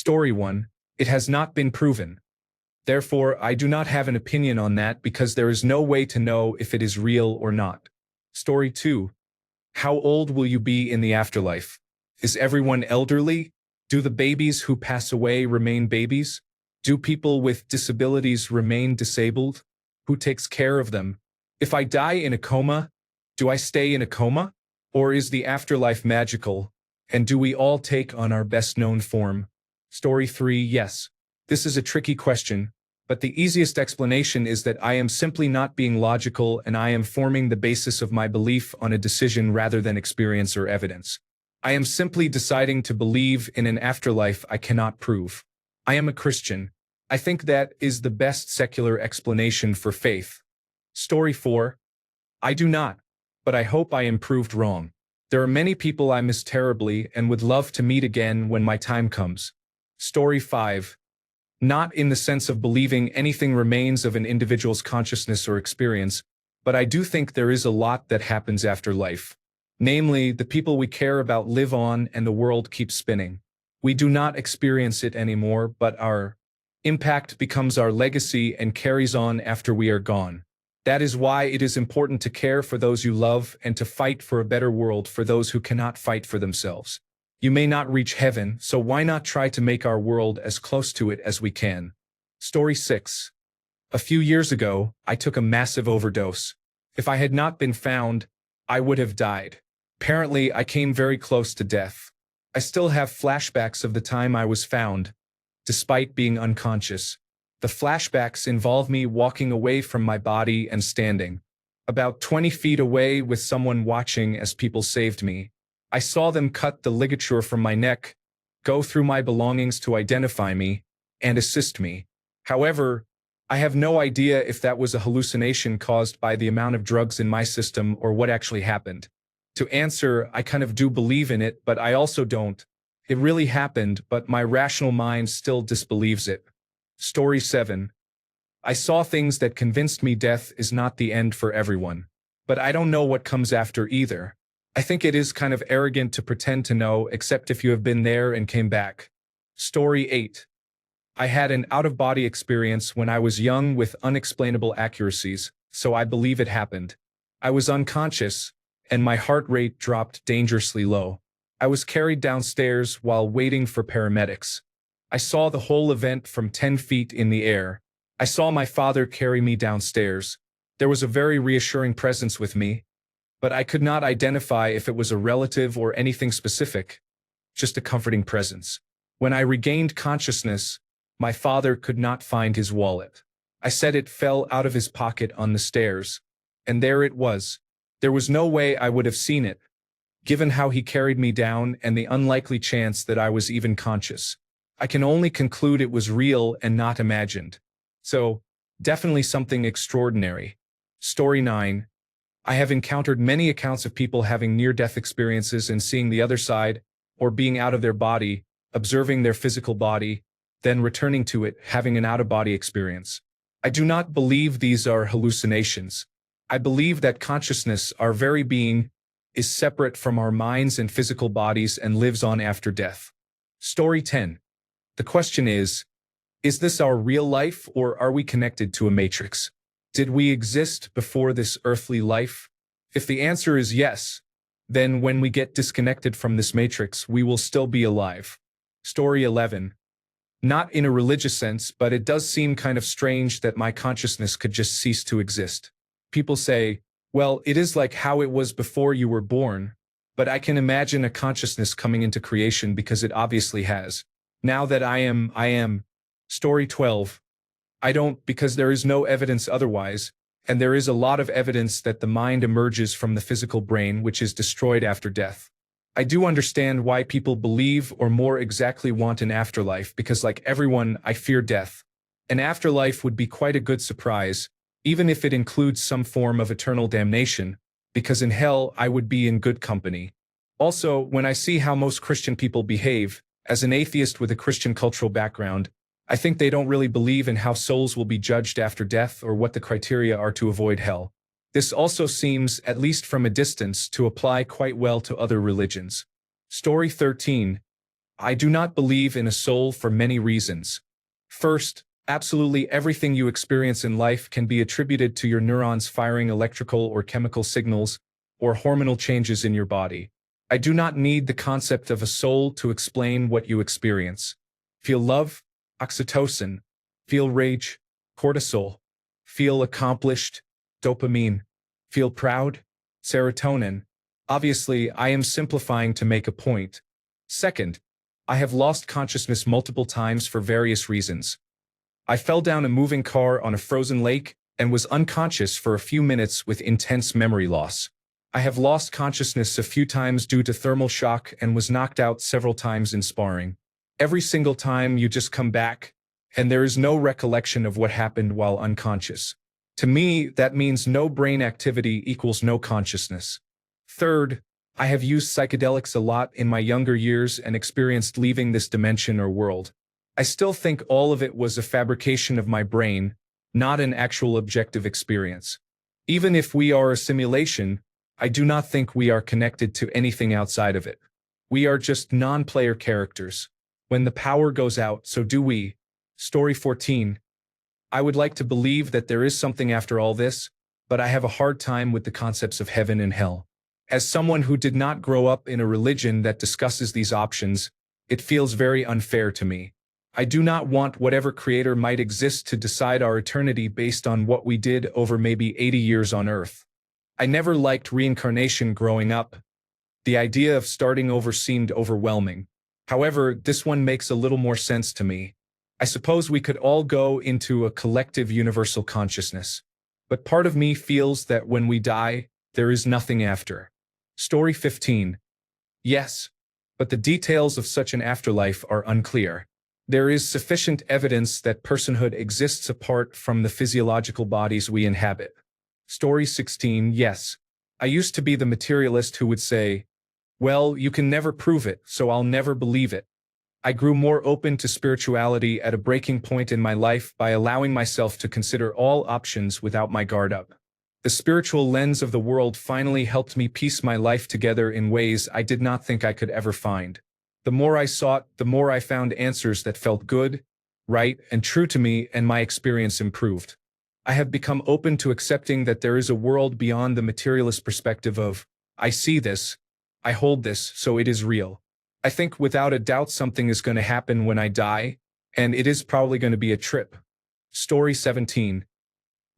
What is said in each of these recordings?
Story 1. It has not been proven. Therefore, I do not have an opinion on that because there is no way to know if it is real or not. Story 2. How old will you be in the afterlife? Is everyone elderly? Do the babies who pass away remain babies? Do people with disabilities remain disabled? Who takes care of them? If I die in a coma, do I stay in a coma? Or is the afterlife magical? And do we all take on our best-known form? Story 3. Yes. This is a tricky question, but the easiest explanation is that I am simply not being logical and I am forming the basis of my belief on a decision rather than experience or evidence. I am simply deciding to believe in an afterlife I cannot prove. I am a Christian. I think that is the best secular explanation for faith. Story 4. I do not, but I hope I am proved wrong. There are many people I miss terribly and would love to meet again when my time comes. Story 5. Not in the sense of believing anything remains of an individual's consciousness or experience, but I do think there is a lot that happens after life. Namely, the people we care about live on and the world keeps spinning. We do not experience it anymore, but our impact becomes our legacy and carries on after we are gone. That is why it is important to care for those you love and to fight for a better world for those who cannot fight for themselves. You may not reach heaven, so why not try to make our world as close to it as we can? Story 6. A few years ago, I took a massive overdose. If I had not been found, I would have died. Apparently, I came very close to death. I still have flashbacks of the time I was found, despite being unconscious. The flashbacks involve me walking away from my body and standing about 20 feet away with someone watching as people saved me. I saw them cut the ligature from my neck, go through my belongings to identify me, and assist me. However, I have no idea if that was a hallucination caused by the amount of drugs in my system or what actually happened. To answer, I kind of do believe in it, but I also don't. It really happened, but my rational mind still disbelieves it. Story 7. I saw things that convinced me death is not the end for everyone. But I don't know what comes after either. I think it is kind of arrogant to pretend to know, except if you have been there and came back. Story 8. I had an out-of-body experience when I was young with unexplainable accuracies, so I believe it happened. I was unconscious, and my heart rate dropped dangerously low. I was carried downstairs while waiting for paramedics. I saw the whole event from 10 feet in the air. I saw my father carry me downstairs. There was a very reassuring presence with me, but I could not identify if it was a relative or anything specific, just a comforting presence. When I regained consciousness, my father could not find his wallet. I said it fell out of his pocket on the stairs, and there it was. There was no way I would have seen it, given how he carried me down and the unlikely chance that I was even conscious. I can only conclude it was real and not imagined. So, definitely something extraordinary. Story 9. I have encountered many accounts of people having near-death experiences and seeing the other side, or being out of their body, observing their physical body, then returning to it, having an out-of-body experience. I do not believe these are hallucinations. I believe that consciousness, our very being, is separate from our minds and physical bodies and lives on after death. Story 10. The question is this our real life or are we connected to a matrix? Did we exist before this earthly life? If the answer is yes, then when we get disconnected from this matrix, we will still be alive. Story 11. Not in a religious sense, but it does seem kind of strange that my consciousness could just cease to exist. People say, well, it is like how it was before you were born, but I can imagine a consciousness coming into creation because it obviously has. Now that I am. Story 12. I don't, because there is no evidence otherwise, and there is a lot of evidence that the mind emerges from the physical brain which is destroyed after death. I do understand why people believe or more exactly want an afterlife because like everyone, I fear death. An afterlife would be quite a good surprise, even if it includes some form of eternal damnation, because in hell I would be in good company. Also, when I see how most Christian people behave, as an atheist with a Christian cultural background, I think they don't really believe in how souls will be judged after death or what the criteria are to avoid hell. This also seems, at least from a distance, to apply quite well to other religions. Story 13. I do not believe in a soul for many reasons. First, absolutely everything you experience in life can be attributed to your neurons firing electrical or chemical signals or hormonal changes in your body. I do not need the concept of a soul to explain what you experience. Feel love, oxytocin. Feel rage, cortisol. Feel accomplished, dopamine. Feel proud, serotonin. Obviously, I am simplifying to make a point. Second, I have lost consciousness multiple times for various reasons. I fell down a moving car on a frozen lake and was unconscious for a few minutes with intense memory loss. I have lost consciousness a few times due to thermal shock and was knocked out several times in sparring. Every single time you just come back, and there is no recollection of what happened while unconscious. To me, that means no brain activity equals no consciousness. Third, I have used psychedelics a lot in my younger years and experienced leaving this dimension or world. I still think all of it was a fabrication of my brain, not an actual objective experience. Even if we are a simulation, I do not think we are connected to anything outside of it. We are just non-player characters. When the power goes out, so do we. Story 14. I would like to believe that there is something after all this, but I have a hard time with the concepts of heaven and hell. As someone who did not grow up in a religion that discusses these options, it feels very unfair to me. I do not want whatever creator might exist to decide our eternity based on what we did over maybe 80 years on Earth. I never liked reincarnation growing up. The idea of starting over seemed overwhelming. However, this one makes a little more sense to me. I suppose we could all go into a collective universal consciousness. But part of me feels that when we die, there is nothing after. Story 15. Yes, but the details of such an afterlife are unclear. There is sufficient evidence that personhood exists apart from the physiological bodies we inhabit. Story 16. Yes, I used to be the materialist who would say, well, you can never prove it, so I'll never believe it. I grew more open to spirituality at a breaking point in my life by allowing myself to consider all options without my guard up. The spiritual lens of the world finally helped me piece my life together in ways I did not think I could ever find. The more I sought, the more I found answers that felt good, right, and true to me, and my experience improved. I have become open to accepting that there is a world beyond the materialist perspective of, I see this, I hold this, so it is real. I think without a doubt something is going to happen when I die, and it is probably going to be a trip. Story 17.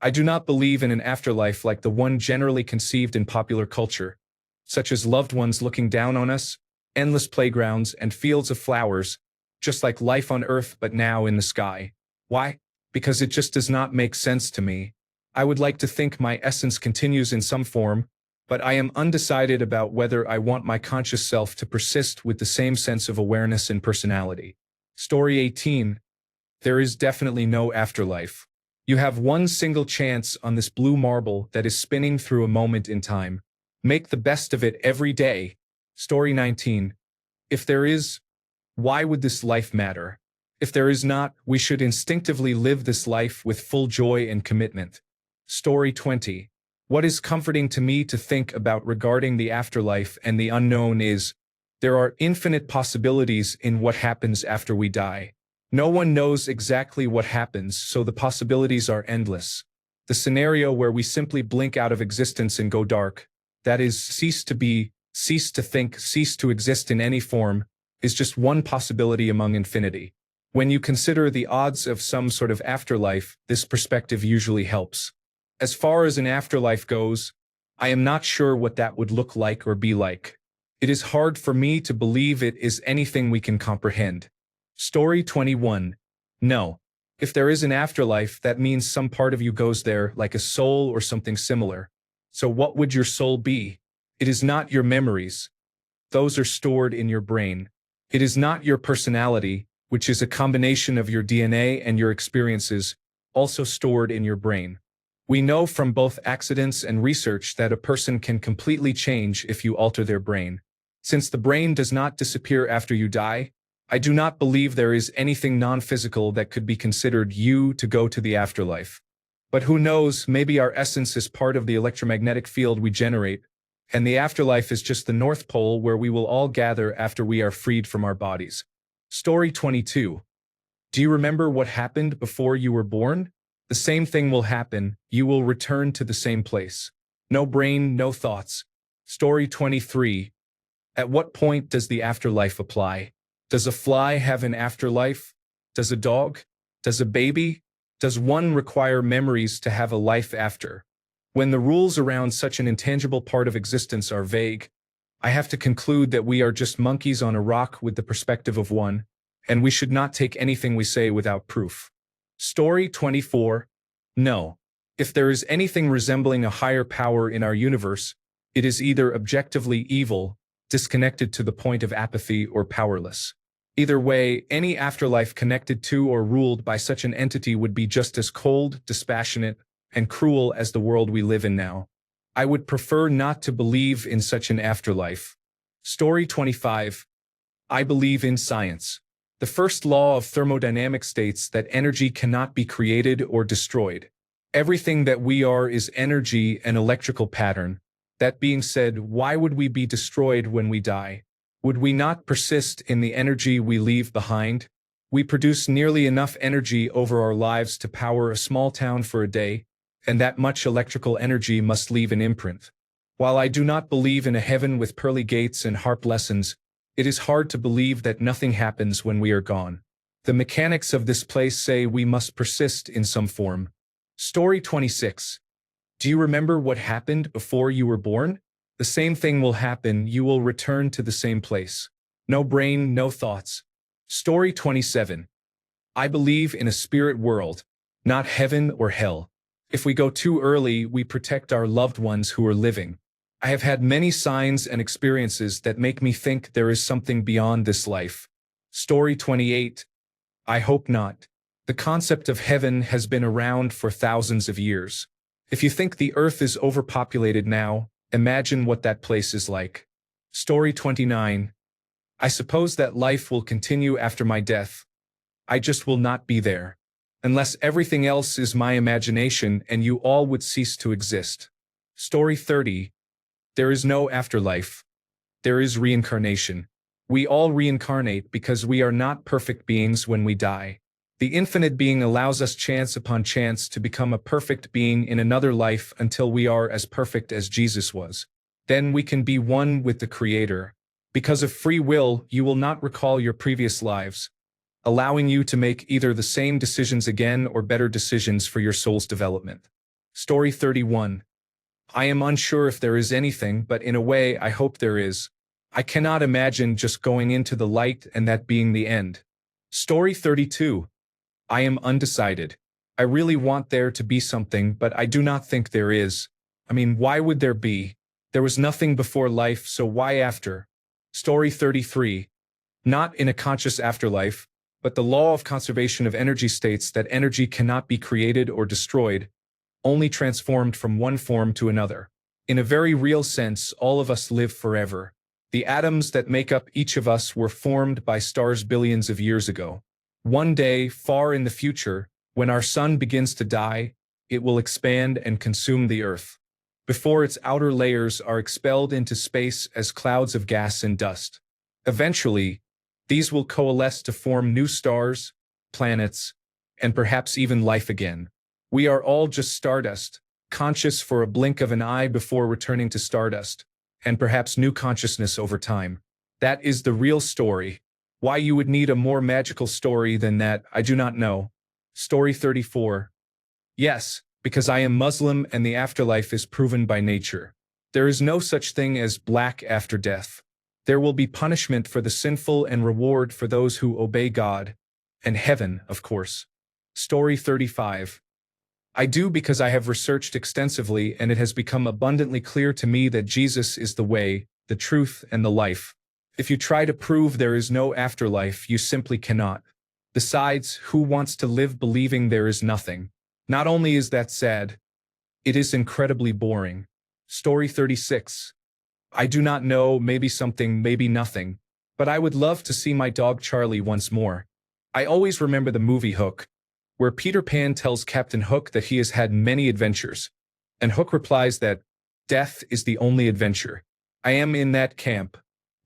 I do not believe in an afterlife like the one generally conceived in popular culture, such as loved ones looking down on us, endless playgrounds and fields of flowers, just like life on Earth but now in the sky. Why? Because it just does not make sense to me. I would like to think my essence continues in some form, but I am undecided about whether I want my conscious self to persist with the same sense of awareness and personality. Story 18. There is definitely no afterlife. You have one single chance on this blue marble that is spinning through a moment in time. Make the best of it every day. Story 19. If there is, why would this life matter? If there is not, we should instinctively live this life with full joy and commitment. Story 20. What is comforting to me to think about regarding the afterlife and the unknown is, there are infinite possibilities in what happens after we die. No one knows exactly what happens, so the possibilities are endless. The scenario where we simply blink out of existence and go dark, that is, cease to be, cease to think, cease to exist in any form, is just one possibility among infinity. When you consider the odds of some sort of afterlife, this perspective usually helps. As far as an afterlife goes, I am not sure what that would look like or be like. It is hard for me to believe it is anything we can comprehend. Story 21. No. If there is an afterlife, that means some part of you goes there, like a soul or something similar. So what would your soul be? It is not your memories. Those are stored in your brain. It is not your personality, which is a combination of your DNA and your experiences, also stored in your brain. We know from both accidents and research that a person can completely change if you alter their brain. Since the brain does not disappear after you die, I do not believe there is anything non-physical that could be considered you to go to the afterlife. But who knows, maybe our essence is part of the electromagnetic field we generate, and the afterlife is just the North Pole where we will all gather after we are freed from our bodies. Story 22. Do you remember what happened before you were born? The same thing will happen. You will return to the same place. No brain, no thoughts. Story 23. At what point does the afterlife apply? Does a fly have an afterlife? Does a dog? Does a baby? Does one require memories to have a life after? When the rules around such an intangible part of existence are vague, I have to conclude that we are just monkeys on a rock with the perspective of one, and we should not take anything we say without proof. Story 24. No. If there is anything resembling a higher power in our universe, it is either objectively evil, disconnected to the point of apathy, or powerless. Either way, any afterlife connected to or ruled by such an entity would be just as cold, dispassionate, and cruel as the world we live in now. I would prefer not to believe in such an afterlife. Story 25. I believe in science. The first law of thermodynamics states that energy cannot be created or destroyed. Everything that we are is energy and electrical pattern. That being said, why would we be destroyed when we die? Would we not persist in the energy we leave behind? We produce nearly enough energy over our lives to power a small town for a day, and that much electrical energy must leave an imprint. While I do not believe in a heaven with pearly gates and harp lessons, it is hard to believe that nothing happens when we are gone. The mechanics of this place say we must persist in some form. Story 26. Do you remember what happened before you were born? The same thing will happen. You will return to the same place. No brain, no thoughts. Story 27. I believe in a spirit world, not heaven or hell. If we go too early, we protect our loved ones who are living. I have had many signs and experiences that make me think there is something beyond this life. Story 28. I hope not. The concept of heaven has been around for thousands of years. If you think the earth is overpopulated now, imagine what that place is like. Story 29. I suppose that life will continue after my death. I just will not be there. Unless everything else is my imagination and you all would cease to exist. Story 30. There is no afterlife. There is reincarnation. We all reincarnate because we are not perfect beings when we die. The infinite being allows us chance upon chance to become a perfect being in another life until we are as perfect as Jesus was. Then we can be one with the Creator. Because of free will, you will not recall your previous lives, allowing you to make either the same decisions again or better decisions for your soul's development. Story 31. I am unsure if there is anything, but in a way I hope there is. I cannot imagine just going into the light and that being the end. Story 32. I am undecided. I really want there to be something, but I do not think there is. I mean, why would there be? There was nothing before life, so why after? Story 33. Not in a conscious afterlife, but the law of conservation of energy states that energy cannot be created or destroyed, only transformed from one form to another. In a very real sense, all of us live forever. The atoms that make up each of us were formed by stars billions of years ago. One day, far in the future, when our sun begins to die, it will expand and consume the Earth. Before its outer layers are expelled into space as clouds of gas and dust. Eventually, these will coalesce to form new stars, planets, and perhaps even life again. We are all just stardust, conscious for a blink of an eye before returning to stardust, and perhaps new consciousness over time. That is the real story. Why you would need a more magical story than that, I do not know. Story 34. Yes, because I am Muslim and the afterlife is proven by nature. There is no such thing as black after death. There will be punishment for the sinful and reward for those who obey God. And heaven, of course. Story 35. I do because I have researched extensively and it has become abundantly clear to me that Jesus is the way, the truth, and the life. If you try to prove there is no afterlife, you simply cannot. Besides, who wants to live believing there is nothing? Not only is that sad, it is incredibly boring. Story 36. I do not know, maybe something, maybe nothing, but I would love to see my dog Charlie once more. I always remember the movie Hook, where Peter Pan tells Captain Hook that he has had many adventures, and Hook replies that death is the only adventure. I am in that camp.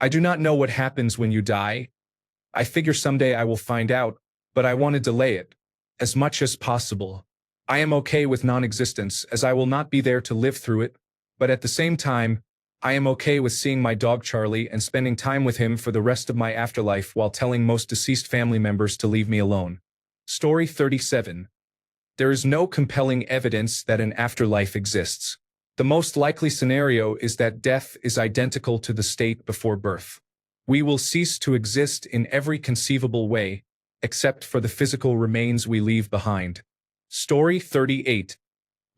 I do not know what happens when you die. I figure someday I will find out, but I want to delay it as much as possible. I am okay with non-existence as I will not be there to live through it, but at the same time, I am okay with seeing my dog Charlie and spending time with him for the rest of my afterlife while telling most deceased family members to leave me alone. Story 37. There is no compelling evidence that an afterlife exists. The most likely scenario is that death is identical to the state before birth. We will cease to exist in every conceivable way, except for the physical remains we leave behind. Story 38.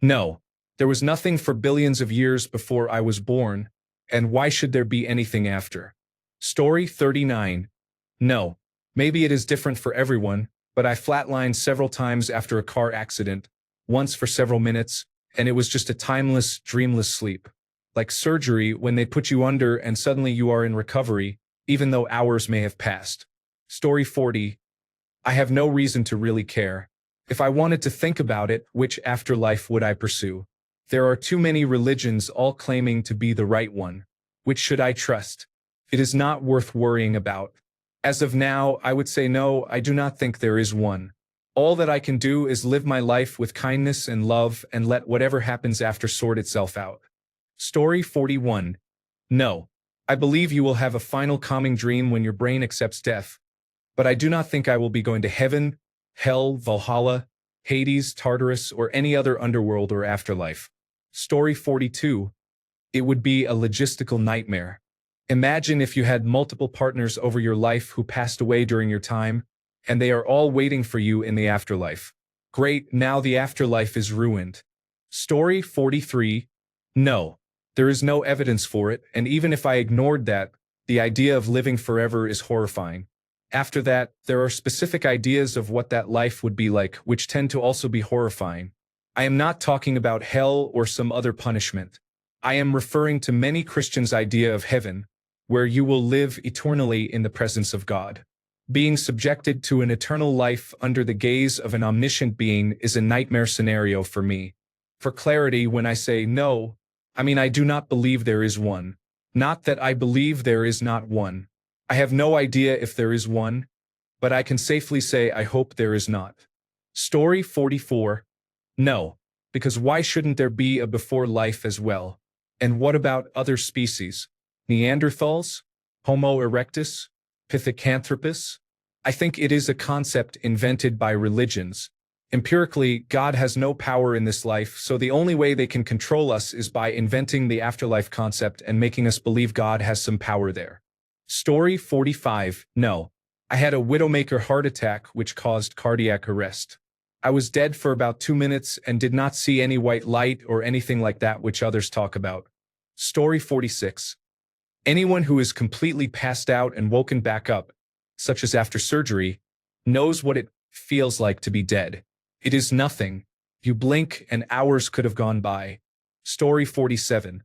No, there was nothing for billions of years before I was born, and why should there be anything after? Story 39. No, maybe it is different for everyone, but I flatlined several times after a car accident, once for several minutes, and it was just a timeless, dreamless sleep. Like surgery when they put you under and suddenly you are in recovery, even though hours may have passed. Story 40. I have no reason to really care. If I wanted to think about it, which afterlife would I pursue? There are too many religions all claiming to be the right one. Which should I trust? It is not worth worrying about. As of now, I would say no, I do not think there is one. All that I can do is live my life with kindness and love and let whatever happens after sort itself out. Story 41. No. I believe you will have a final calming dream when your brain accepts death. But I do not think I will be going to heaven, hell, Valhalla, Hades, Tartarus, or any other underworld or afterlife. Story 42. It would be a logistical nightmare. Imagine if you had multiple partners over your life who passed away during your time, and they are all waiting for you in the afterlife. Great, now the afterlife is ruined. Story 43. No. There is no evidence for it, and even if I ignored that, the idea of living forever is horrifying. After that, there are specific ideas of what that life would be like, which tend to also be horrifying. I am not talking about hell or some other punishment. I am referring to many Christians' idea of heaven, where you will live eternally in the presence of God. Being subjected to an eternal life under the gaze of an omniscient being is a nightmare scenario for me. For clarity, when I say no, I mean I do not believe there is one. Not that I believe there is not one. I have no idea if there is one, but I can safely say I hope there is not. Story 44. No, because why shouldn't there be a before life as well? And what about other species? Neanderthals? Homo erectus? Pithecanthropus? I think it is a concept invented by religions. Empirically, God has no power in this life, so the only way they can control us is by inventing the afterlife concept and making us believe God has some power there. Story 45. No. I had a Widowmaker heart attack which caused cardiac arrest. I was dead for about 2 minutes and did not see any white light or anything like that which others talk about. Story 46. Anyone who is completely passed out and woken back up, such as after surgery, knows what it feels like to be dead. It is nothing. You blink and hours could have gone by. Story 47.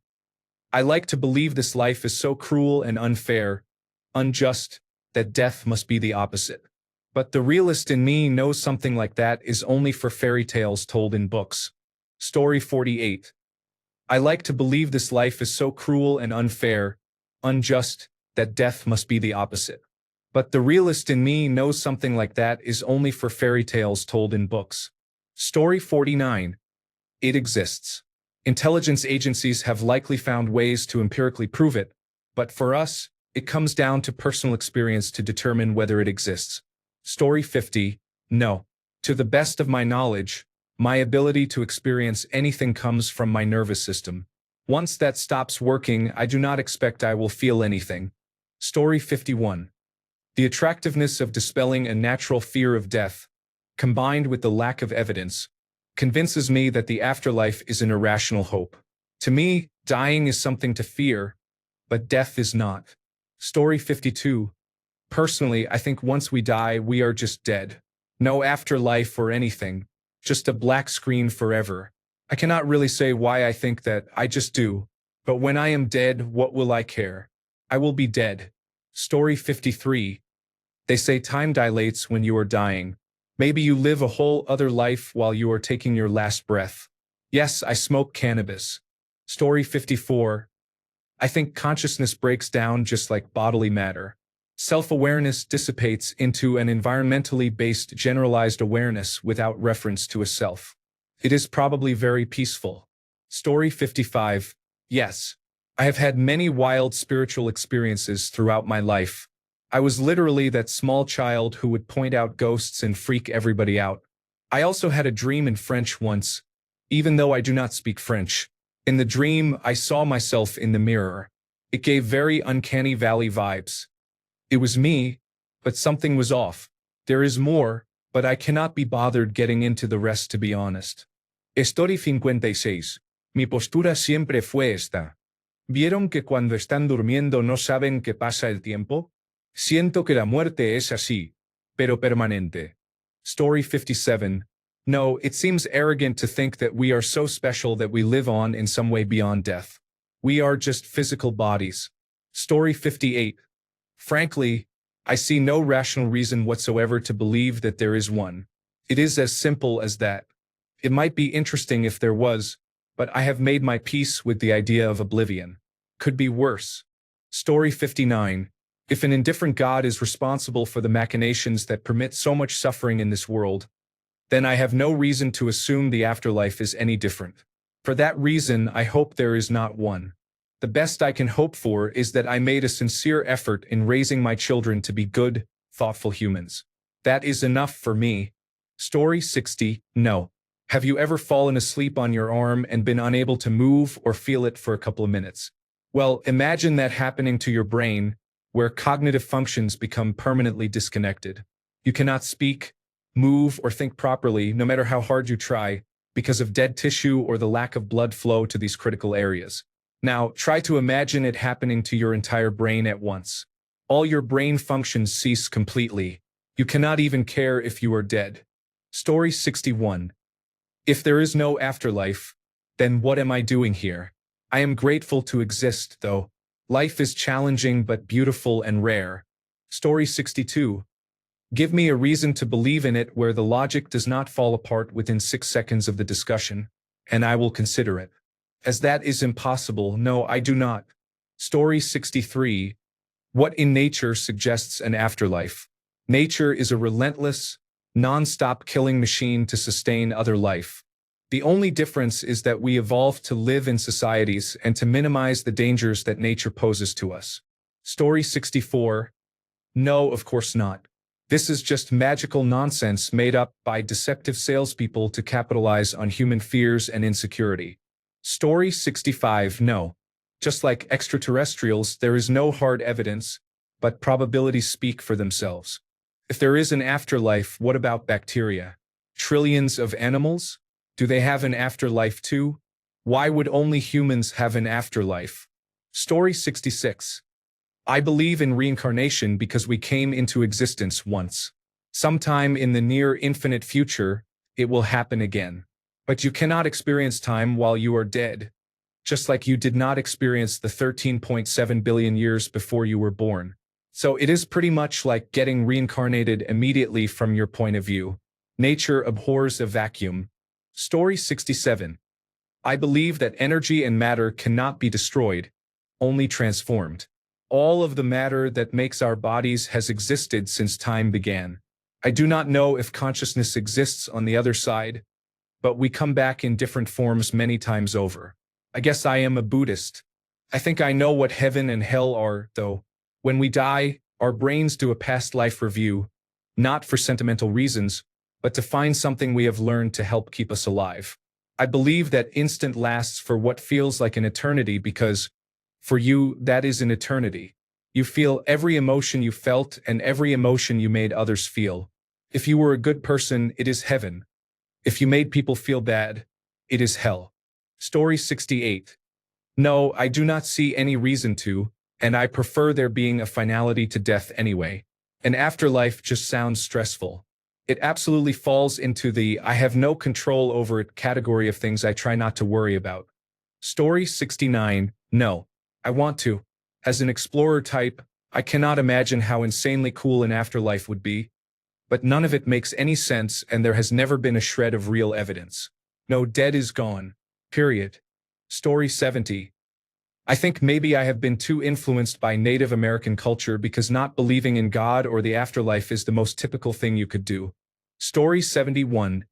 I like to believe this life is so cruel and unfair, unjust, that death must be the opposite. But the realist in me knows something like that is only for fairy tales told in books. Story 48. I like to believe this life is so cruel and unfair, unjust, that death must be the opposite. But the realist in me knows something like that is only for fairy tales told in books. Story 49. It exists. Intelligence agencies have likely found ways to empirically prove it, but for us, it comes down to personal experience to determine whether it exists. Story 50. No. To the best of my knowledge, my ability to experience anything comes from my nervous system. Once that stops working, I do not expect I will feel anything. Story 51. The attractiveness of dispelling a natural fear of death, combined with the lack of evidence, convinces me that the afterlife is an irrational hope. To me, dying is something to fear, but death is not. Story 52. Personally, I think once we die, we are just dead. No afterlife or anything, just a black screen forever. I cannot really say why I think that, I just do. But when I am dead, what will I care? I will be dead. Story 53. They say time dilates when you are dying. Maybe you live a whole other life while you are taking your last breath. Yes, I smoke cannabis. Story 54. I think consciousness breaks down just like bodily matter. Self-awareness dissipates into an environmentally based generalized awareness without reference to a self. It is probably very peaceful. Story 55. Yes. I have had many wild spiritual experiences throughout my life. I was literally that small child who would point out ghosts and freak everybody out. I also had a dream in French once, even though I do not speak French. In the dream, I saw myself in the mirror. It gave very uncanny valley vibes. It was me, but something was off. There is more, but I cannot be bothered getting into the rest to be honest. Story 56. Mi postura siempre fue esta. ¿Vieron que cuando están durmiendo no saben que pasa el tiempo? Siento que la muerte es así, pero permanente. Story 57. No, it seems arrogant to think that we are so special that we live on in some way beyond death. We are just physical bodies. Story 58. Frankly, I see no rational reason whatsoever to believe that there is one. It is as simple as that. It might be interesting if there was, but I have made my peace with the idea of oblivion. Could be worse. Story 59. If an indifferent God is responsible for the machinations that permit so much suffering in this world, then I have no reason to assume the afterlife is any different. For that reason, I hope there is not one. The best I can hope for is that I made a sincere effort in raising my children to be good, thoughtful humans. That is enough for me. Story 60. No. Have you ever fallen asleep on your arm and been unable to move or feel it for a couple of minutes? Well, imagine that happening to your brain, where cognitive functions become permanently disconnected. You cannot speak, move, or think properly, no matter how hard you try, because of dead tissue or the lack of blood flow to these critical areas. Now, try to imagine it happening to your entire brain at once. All your brain functions cease completely. You cannot even care if you are dead. Story 61. If there is no afterlife, then what am I doing here? I am grateful to exist, though. Life is challenging but beautiful and rare. Story 62. Give me a reason to believe in it where the logic does not fall apart within 6 seconds of the discussion, and I will consider it. As that is impossible, no, I do not. Story 63. What in nature suggests an afterlife? Nature is a relentless, non-stop killing machine to sustain other life. The only difference is that we evolved to live in societies and to minimize the dangers that nature poses to us. Story 64. No, of course not. This is just magical nonsense made up by deceptive salespeople to capitalize on human fears and insecurity. Story 65. No. Just like extraterrestrials, there is no hard evidence, but probabilities speak for themselves. If there is an afterlife, what about bacteria? Trillions of animals? Do they have an afterlife too? Why would only humans have an afterlife? Story 66. I believe in reincarnation because we came into existence once. Sometime in the near infinite future, it will happen again. But you cannot experience time while you are dead, just like you did not experience the 13.7 billion years before you were born. So it is pretty much like getting reincarnated immediately from your point of view. Nature abhors a vacuum. Story 67. I believe that energy and matter cannot be destroyed, only transformed. All of the matter that makes our bodies has existed since time began. I do not know if consciousness exists on the other side, but we come back in different forms many times over. I guess I am a Buddhist. I think I know what heaven and hell are, though. When we die, our brains do a past life review, not for sentimental reasons, but to find something we have learned to help keep us alive. I believe that instant lasts for what feels like an eternity because, for you, that is an eternity. You feel every emotion you felt and every emotion you made others feel. If you were a good person, it is heaven. If you made people feel bad, it is hell. Story 68. No, I do not see any reason to, and I prefer there being a finality to death anyway. An afterlife just sounds stressful. It absolutely falls into the I have no control over it category of things I try not to worry about. Story 69. No. I want to. As an explorer type, I cannot imagine how insanely cool an afterlife would be. But none of it makes any sense and there has never been a shred of real evidence. No, dead is gone. Period. Story 70. I think maybe I have been too influenced by Native American culture because not believing in God or the afterlife is the most typical thing you could do. Story 71.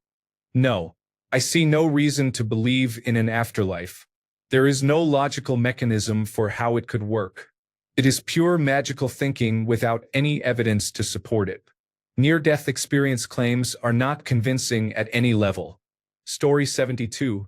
No. I see no reason to believe in an afterlife. There is no logical mechanism for how it could work. It is pure magical thinking without any evidence to support it. Near-death experience claims are not convincing at any level. Story 72.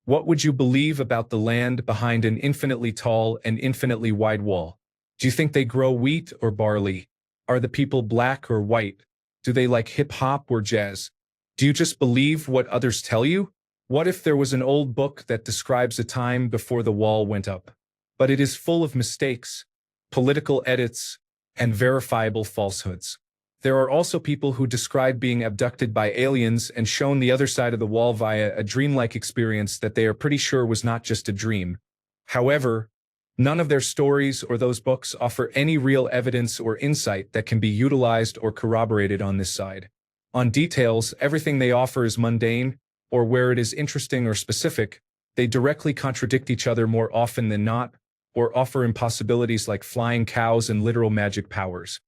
What would you believe about the land behind an infinitely tall and infinitely wide wall? Do you think they grow wheat or barley? Are the people black or white? Do they like hip-hop or jazz? Do you just believe what others tell you? What if there was an old book that describes a time before the wall went up? But it is full of mistakes, political edits, and verifiable falsehoods. There are also people who describe being abducted by aliens and shown the other side of the wall via a dreamlike experience that they are pretty sure was not just a dream. However, none of their stories or those books offer any real evidence or insight that can be utilized or corroborated on this side. On details, everything they offer is mundane, or where it is interesting or specific, they directly contradict each other more often than not, or offer impossibilities like flying cows and literal magic powers.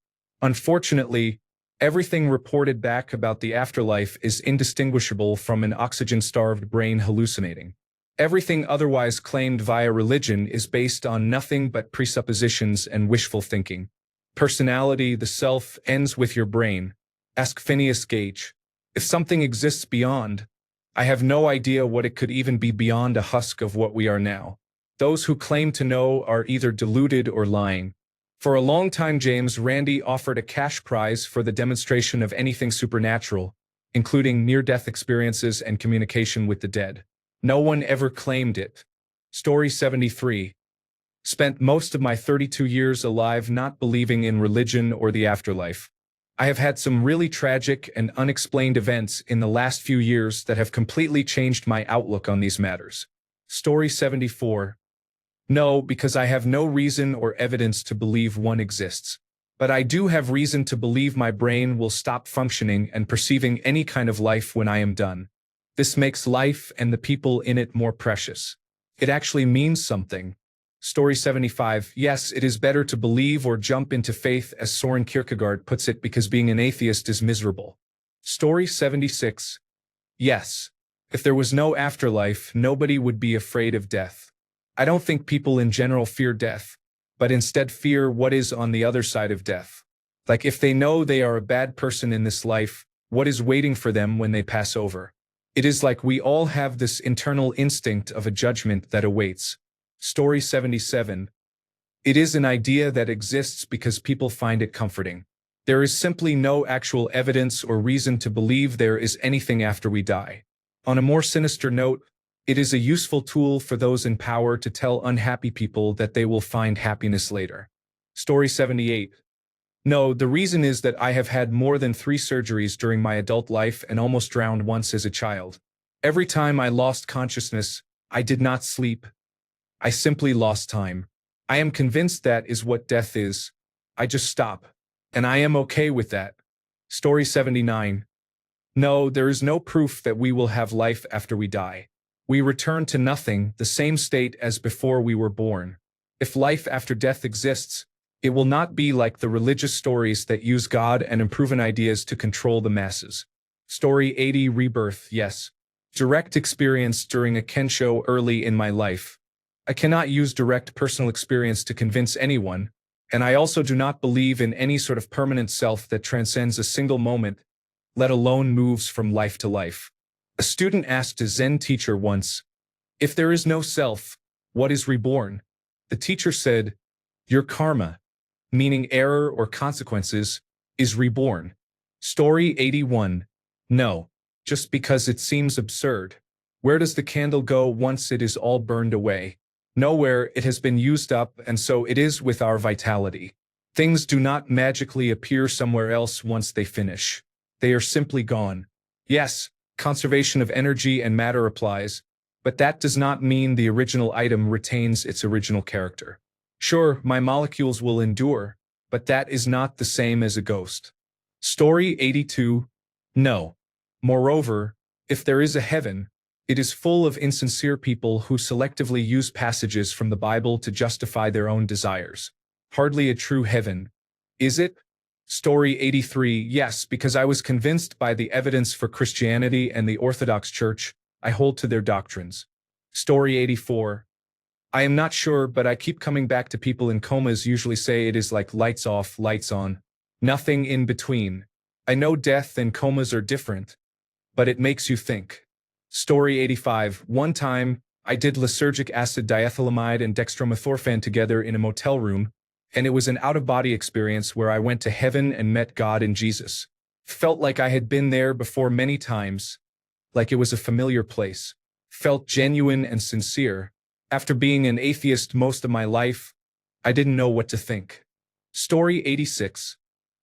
Unfortunately, everything reported back about the afterlife is indistinguishable from an oxygen-starved brain hallucinating. Everything otherwise claimed via religion is based on nothing but presuppositions and wishful thinking. Personality, the self, ends with your brain. Ask Phineas Gage. If something exists beyond, I have no idea what it could even be beyond a husk of what we are now. Those who claim to know are either deluded or lying. For a long time, James Randi offered a cash prize for the demonstration of anything supernatural, including near-death experiences and communication with the dead. No one ever claimed it. Story 73. Spent most of my 32 years alive not believing in religion or the afterlife. I have had some really tragic and unexplained events in the last few years that have completely changed my outlook on these matters. Story 74. No, because I have no reason or evidence to believe one exists. But I do have reason to believe my brain will stop functioning and perceiving any kind of life when I am done. This makes life and the people in it more precious. It actually means something. Story 75. Yes, it is better to believe or jump into faith, as Soren Kierkegaard puts it, because being an atheist is miserable. Story 76. Yes. If there was no afterlife, nobody would be afraid of death. I don't think people in general fear death, but instead fear what is on the other side of death. Like if they know they are a bad person in this life, what is waiting for them when they pass over? It is like we all have this internal instinct of a judgment that awaits. Story 77. It is an idea that exists because people find it comforting. There is simply no actual evidence or reason to believe there is anything after we die. On a more sinister note, it is a useful tool for those in power to tell unhappy people that they will find happiness later. Story 78. No, the reason is that I have had more than 3 surgeries during my adult life and almost drowned once as a child. Every time I lost consciousness, I did not sleep. I simply lost time. I am convinced that is what death is. I just stop. And I am okay with that. Story 79. No, there is no proof that we will have life after we die. We return to nothing, the same state as before we were born. If life after death exists, it will not be like the religious stories that use God and unproven ideas to control the masses. Story 80. Rebirth. Yes. Direct experience during a Kensho early in my life. I cannot use direct personal experience to convince anyone, and I also do not believe in any sort of permanent self that transcends a single moment, let alone moves from life to life. A student asked a Zen teacher once, "If there is no self, what is reborn?" The teacher said, "Your karma," meaning error or consequences, is reborn. Story 81. No, just because it seems absurd. Where does the candle go once it is all burned away? Nowhere. It has been used up, and so it is with our vitality. Things do not magically appear somewhere else once they finish. They are simply gone. Yes, conservation of energy and matter applies, but that does not mean the original item retains its original character. Sure, my molecules will endure, but that is not the same as a ghost. Story 82. No. Moreover, if there is a heaven, It is full of insincere people who selectively use passages from the Bible to justify their own desires. Hardly a true heaven, is it? Story 83. Yes, because I was convinced by the evidence for Christianity and the Orthodox Church, I hold to their doctrines. Story 84. I am not sure, but I keep coming back to people in comas usually say it is like lights off, lights on. Nothing in between. I know death and comas are different, but it makes you think. Story 85. One time, I did lysergic acid diethylamide and dextromethorphan together in a motel room, and it was an out-of-body experience where I went to heaven and met God and Jesus. Felt like I had been there before many times, like it was a familiar place. Felt genuine and sincere. After being an atheist most of my life, I didn't know what to think. Story 86.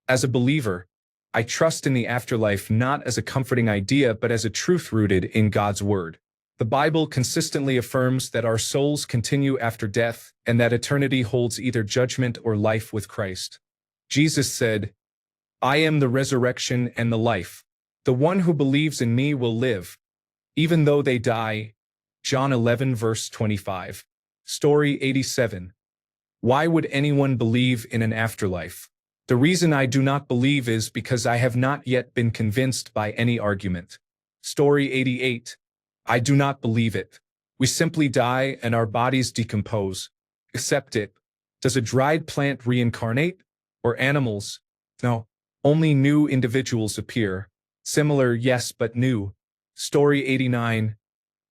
As a believer, I trust in the afterlife not as a comforting idea but as a truth rooted in God's word. The Bible consistently affirms that our souls continue after death and that eternity holds either judgment or life with Christ. Jesus said, "I am the resurrection and the life. The one who believes in me will live, even though they die." John 11 verse 25. Story 87. Why would anyone believe in an afterlife? The reason I do not believe is because I have not yet been convinced by any argument. Story 88. I do not believe it. We simply die and our bodies decompose. Accept it. Does a dried plant reincarnate? Or animals? No. Only new individuals appear. Similar, yes, but new. Story 89.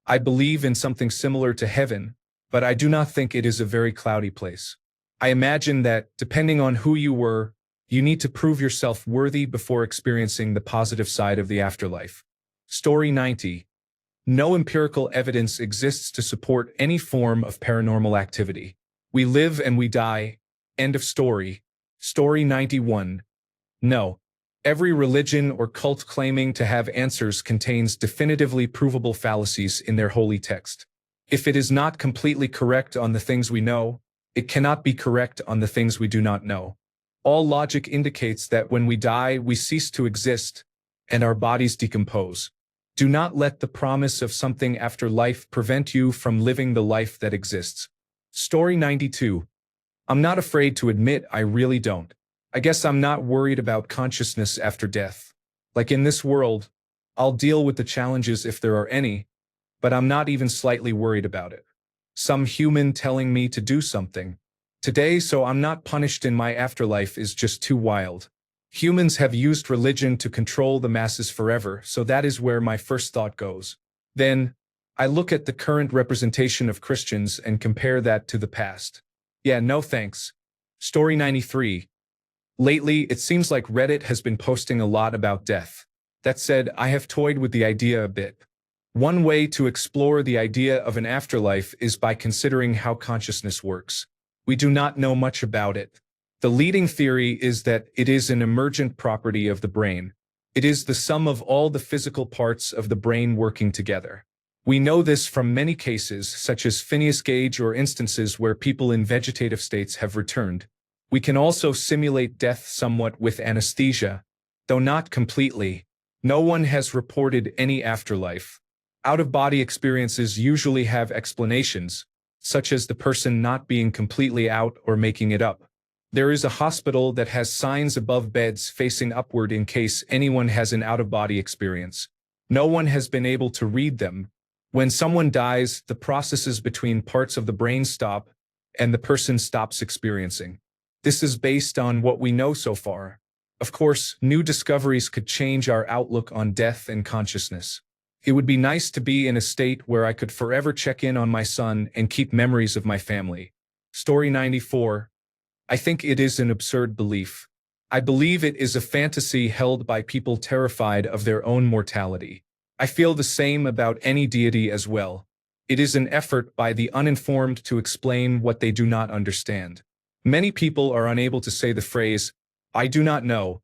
I believe in something similar to heaven, but I do not think it is a very cloudy place. I imagine that, depending on who you were, you need to prove yourself worthy before experiencing the positive side of the afterlife. Story 90. No empirical evidence exists to support any form of paranormal activity. We live and we die. End of story. Story 91. No. Every religion or cult claiming to have answers contains definitively provable fallacies in their holy text. If it is not completely correct on the things we know, it cannot be correct on the things we do not know. All logic indicates that when we die, we cease to exist, and our bodies decompose. Do not let the promise of something after life prevent you from living the life that exists. Story 92. I'm not afraid to admit I really don't. I guess I'm not worried about consciousness after death. Like in this world, I'll deal with the challenges if there are any, but I'm not even slightly worried about it. Some human telling me to do something today so I'm not punished in my afterlife is just too wild. Humans have used religion to control the masses forever, so that is where my first thought goes. Then, I look at the current representation of Christians and compare that to the past. Yeah, no thanks. Story 93. Lately, it seems like Reddit has been posting a lot about death. That said, I have toyed with the idea a bit. One way to explore the idea of an afterlife is by considering how consciousness works. We do not know much about it. The leading theory is that it is an emergent property of the brain. It is the sum of all the physical parts of the brain working together. We know this from many cases, such as Phineas Gage or instances where people in vegetative states have returned. We can also simulate death somewhat with anesthesia, though not completely. No one has reported any afterlife. Out-of-body experiences usually have explanations, such as the person not being completely out or making it up. There is a hospital that has signs above beds facing upward in case anyone has an out-of-body experience. No one has been able to read them. When someone dies, the processes between parts of the brain stop, and the person stops experiencing. This is based on what we know so far. Of course, new discoveries could change our outlook on death and consciousness. It would be nice to be in a state where I could forever check in on my son and keep memories of my family. Story 94. I think it is an absurd belief. I believe it is a fantasy held by people terrified of their own mortality. I feel the same about any deity as well. It is an effort by the uninformed to explain what they do not understand. Many people are unable to say the phrase, "I do not know,"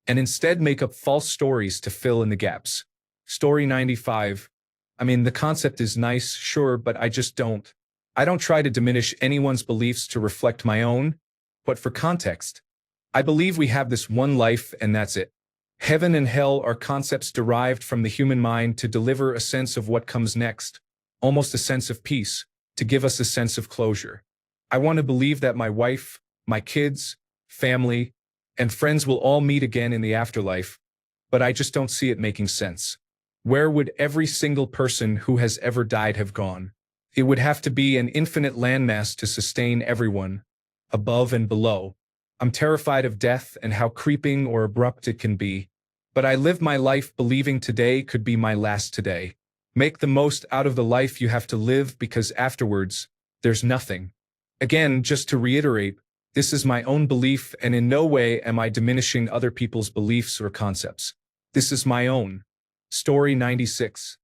and instead make up false stories to fill in the gaps. Story 95. I mean, the concept is nice, sure, but I just don't. I don't try to diminish anyone's beliefs to reflect my own, but for context. I believe we have this one life and that's it. Heaven and hell are concepts derived from the human mind to deliver a sense of what comes next, almost a sense of peace, to give us a sense of closure. I want to believe that my wife, my kids, family, and friends will all meet again in the afterlife, but I just don't see it making sense. Where would every single person who has ever died have gone? It would have to be an infinite landmass to sustain everyone, above and below. I'm terrified of death and how creeping or abrupt it can be, but I live my life believing today could be my last today. Make the most out of the life you have to live because afterwards, there's nothing. Again, just to reiterate, this is my own belief and in no way am I diminishing other people's beliefs or concepts. This is my own. Story 96.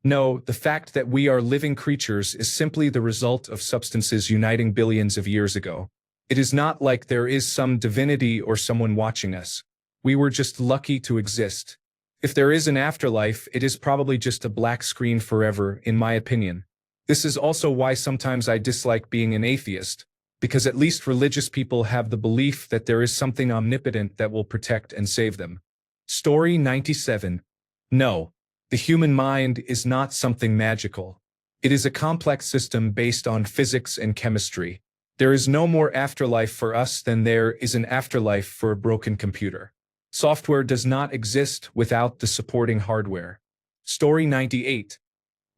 No, the fact that we are living creatures is simply the result of substances uniting billions of years ago. It is not like there is some divinity or someone watching us. We were just lucky to exist. If there is an afterlife, it is probably just a black screen forever, in my opinion. This is also why sometimes I dislike being an atheist, because at least religious people have the belief that there is something omnipotent that will protect and save them. Story 97. No, the human mind is not something magical. It is a complex system based on physics and chemistry. There is no more afterlife for us than there is an afterlife for a broken computer. Software does not exist without the supporting hardware. Story 98.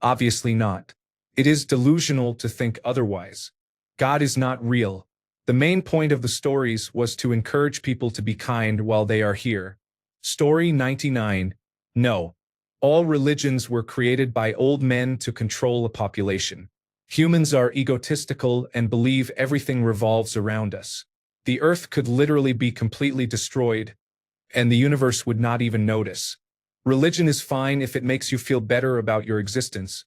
Obviously not. It is delusional to think otherwise. God is not real. The main point of the stories was to encourage people to be kind while they are here. Story 99. No. All religions were created by old men to control a population. Humans are egotistical and believe everything revolves around us. The earth could literally be completely destroyed, and the universe would not even notice. Religion is fine if it makes you feel better about your existence.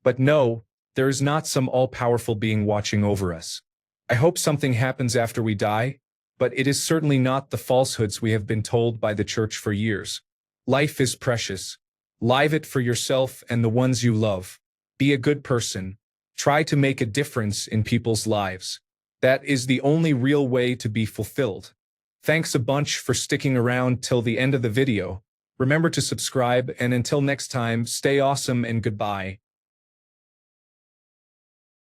But no, there is not some all-powerful being watching over us. I hope something happens after we die, but it is certainly not the falsehoods we have been told by the church for years. Life is precious. Live it for yourself and the ones you love. Be a good person. Try to make a difference in people's lives. That is the only real way to be fulfilled. Thanks a bunch for sticking around till the end of the video. Remember to subscribe and until next time, stay awesome and goodbye.